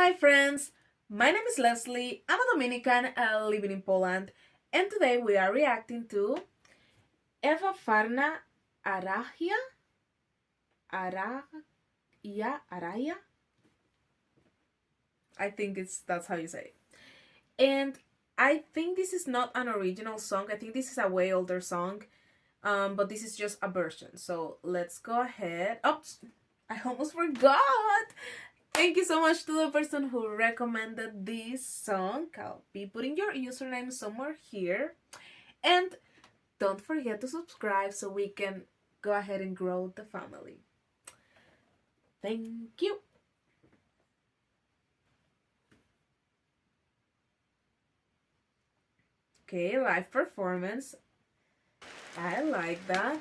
Hi friends, my name is Leslie. I'm a Dominican living in Poland, and today we are reacting to Ewa Farna Arahja. Arahja. I think that's how you say it. And I think this is not an original song. I think this is a way older song. But this is just a version. So let's go ahead. Oops, I almost forgot. Thank you so much to the person who recommended this song. I'll be putting your username somewhere here. And don't forget to subscribe so we can go ahead and grow the family. Thank you. Okay, live performance. I like that.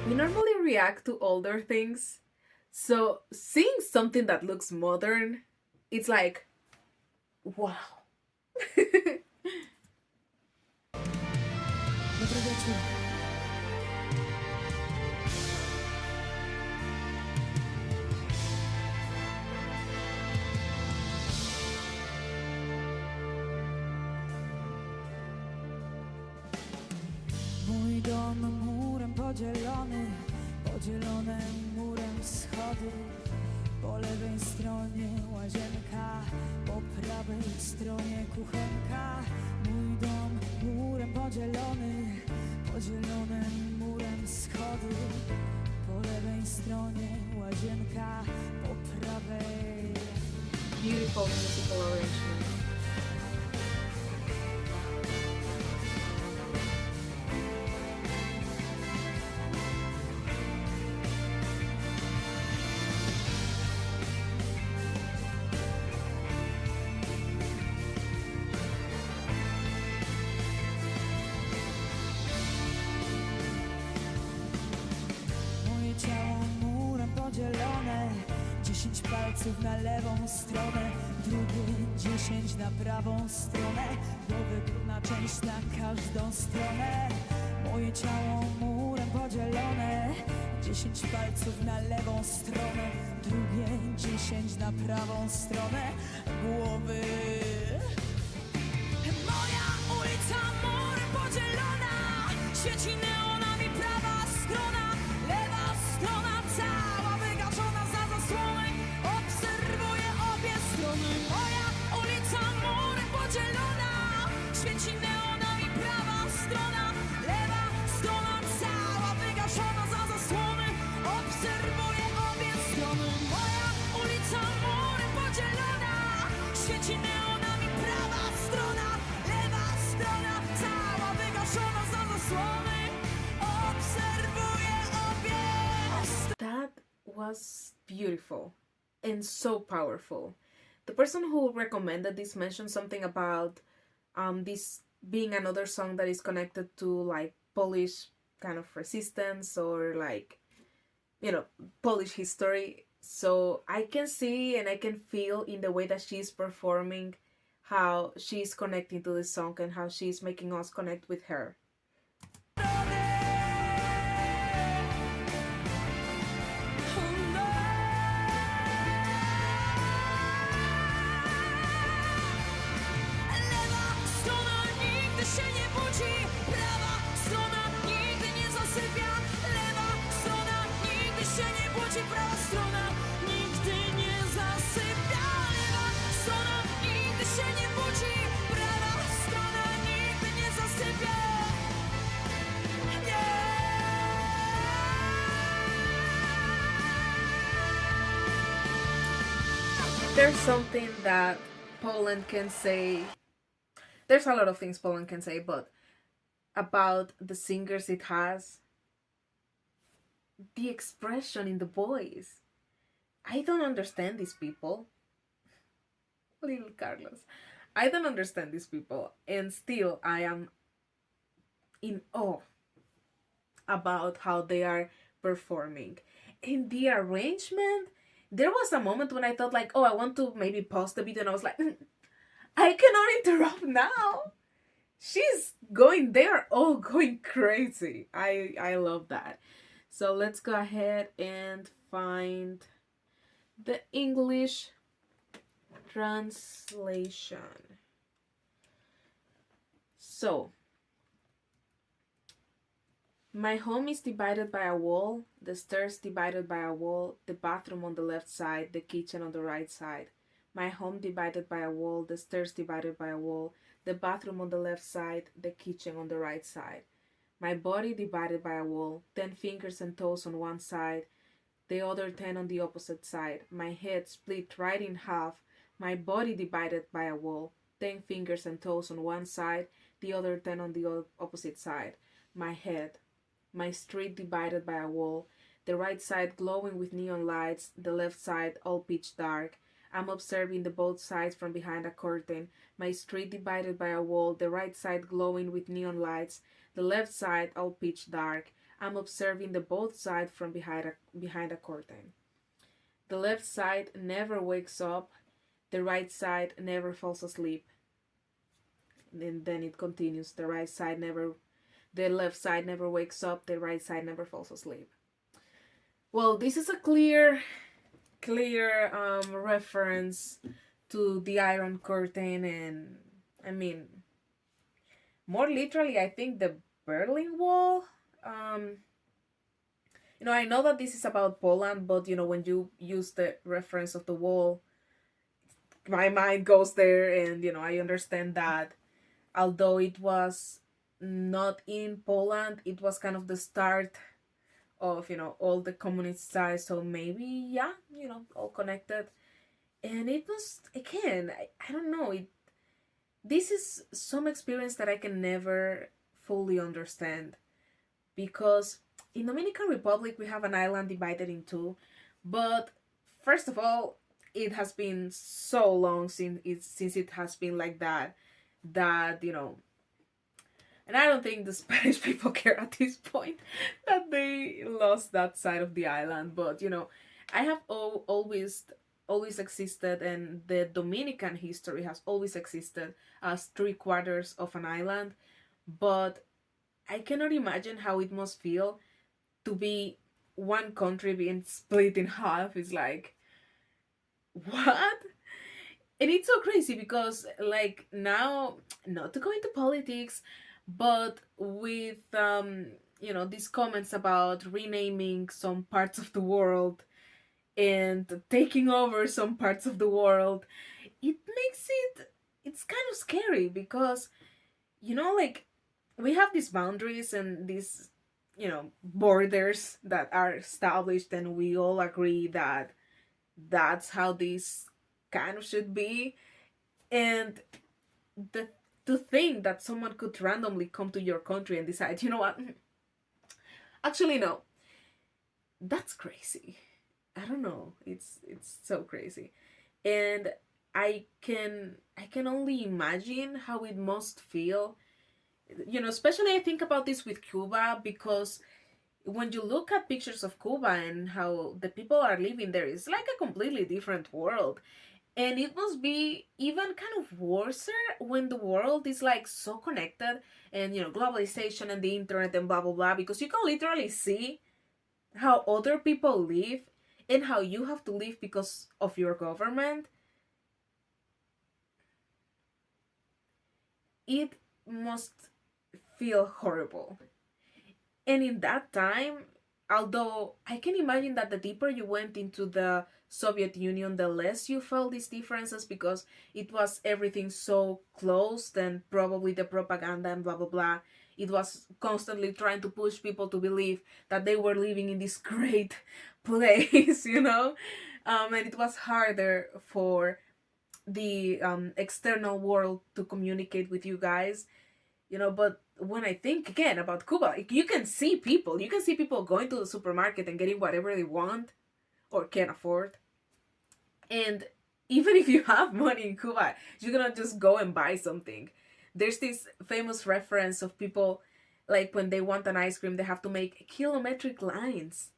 We normally react to older things, so seeing something that looks modern, it's like, wow. Dobry wieczór. Mój dom murem podzielony, podzielone murem schody. Po lewej stronie łazienka, po prawej stronie kuchenka. Mój dom murem podzielony, podzielone murem schody. Po lewej stronie łazienka, po prawej. Beautiful musical arrangement. Moje ciało murem podzielone, 10 palców na lewą stronę, drugie 10 na prawą stronę, głowy górna część na każdą stronę. Moje ciało murem podzielone, 10 palców na lewą stronę, drugie 10 na prawą stronę głowy. Moja ulica murem podzielona, świeci neonami prawa strona, lewa strona cała wygaszona za zasłonek, obserwuję obie strony. Moja ulica murem podzielona, świeci neonami prawa strona, lewa strona cała wygaszona za zasłonek, obserwuję obie strony. Moja ulica murem podzielona, świeci neonami prawa strona, lewa strona cała wygaszona za zasłony, obserwuję obie strony. That was beautiful and so powerful. The person who recommended this mentioned something about this being another song that is connected to like Polish kind of resistance or like, Polish history. So I can see and I can feel in the way that she's performing how she's connecting to this song and how she's making us connect with her. Lewa strona nigdy się nie budzi, prawa strona nigdy nie zasypia. Lewa strona nigdy się nie budzi, prawa strona nigdy nie zasypia. Lewa strona nigdy się nie budzi, prawa strona nigdy nie zasypia. Nie. There's something that Poland can say. There's a lot of things Poland can say, but about the singers it has, the expression in the voice. I don't understand these people. Little Carlos. I don't understand these people, and still I am in awe about how they are performing. And the arrangement, there was a moment when I thought like, oh, I want to maybe pause the video, and I was like, I cannot interrupt now. She's going, they're all going crazy. I love that. So let's go ahead and find the English translation. So, my home is divided by a wall, the stairs divided by a wall, the bathroom on the left side, the kitchen on the right side. My home divided by a wall, the stairs divided by a wall, the bathroom on the left side, the kitchen on the right side. My body divided by a wall, 10 fingers and toes on one side, the other 10 on the opposite side. My head split right in half, my body divided by a wall, 10 fingers and toes on one side, the other 10 on the opposite side. My head, my street divided by a wall, the right side glowing with neon lights, the left side all pitch dark. I'm observing the both sides from behind a curtain. My street divided by a wall, the right side glowing with neon lights, the left side all pitch dark. I'm observing the both sides from behind a curtain. The left side never wakes up, the right side never falls asleep. And then it continues. The left side never wakes up, the right side never falls asleep. Well, this is a clear reference to the Iron Curtain, and I mean, more literally, I think the Berlin Wall. I know that this is about Poland, but when you use the reference of the wall, my mind goes there, and I understand that although it was not in Poland, it was kind of the start of all the communist sides, so maybe all connected. And it was, again, I don't know, this is some experience that I can never fully understand, because in Dominican Republic we have an island divided in two, but first of all, it has been so long since it has been like that and I don't think the Spanish people care at this point that they lost that side of the island. But I have always existed, and the Dominican history has always existed as 3/4 of an island. But I cannot imagine how it must feel to be one country being split in half. It's like, what? And it's so crazy because, like, now, not to go into politics, but with these comments about renaming some parts of the world and taking over some parts of the world, it's kind of scary because like, we have these boundaries and these borders that are established, and we all agree that that's how this kind of should be. And the to think that someone could randomly come to your country and decide, you know what, actually no, that's crazy. I don't know, it's so crazy. And I can only imagine how it must feel, especially I think about this with Cuba, because when you look at pictures of Cuba and how the people are living there, it's like a completely different world. And it must be even kind of worse when the world is like so connected, and globalization and the internet and blah blah blah, because you can literally see how other people live and how you have to live because of your government. It must feel horrible. And in that time, although I can imagine that the deeper you went into the Soviet Union, the less you felt these differences, because it was everything so closed, and probably the propaganda and blah blah blah. It was constantly trying to push people to believe that they were living in this great place, and it was harder for the external world to communicate with you guys, but when I think again about Cuba, like, you can see people going to the supermarket and getting whatever they want or can afford. And even if you have money in Cuba, you're gonna just go and buy something. There's this famous reference of people, like, when they want an ice cream, they have to make kilometric lines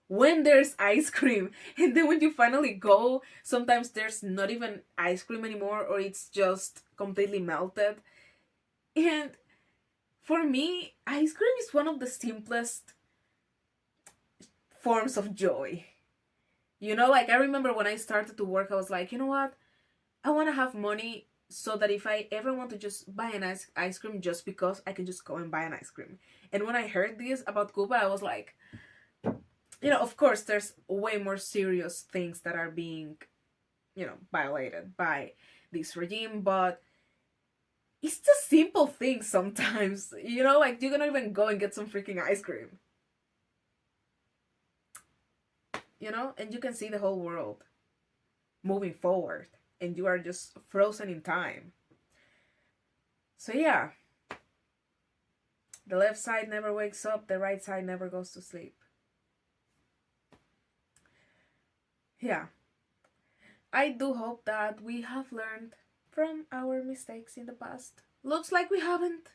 when there's ice cream. And then when you finally go, sometimes there's not even ice cream anymore, or it's just completely melted. And for me, ice cream is one of the simplest forms of joy. Like I remember when I started to work, I was like, you know what? I want to have money so that if I ever want to just buy an ice cream just because, I can just go and buy an ice cream. And when I heard this about Cuba, I was like, of course, there's way more serious things that are being, violated by this regime, but it's the simple things sometimes, like you're gonna even go and get some freaking ice cream, and you can see the whole world moving forward, and you are just frozen in time. So, yeah, the left side never wakes up, the right side never goes to sleep. Yeah, I do hope that we have learned from our mistakes in the past. Looks like we haven't,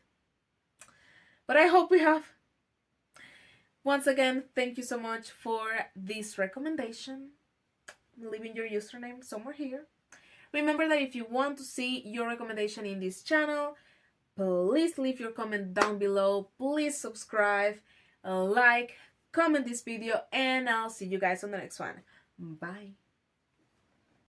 but I hope we have. Once again, thank you so much for this recommendation. I'm leaving your username somewhere here. Remember that if you want to see your recommendation in this channel, please leave your comment down below. Please subscribe, like, comment this video, and I'll see you guys on the next one. Bye.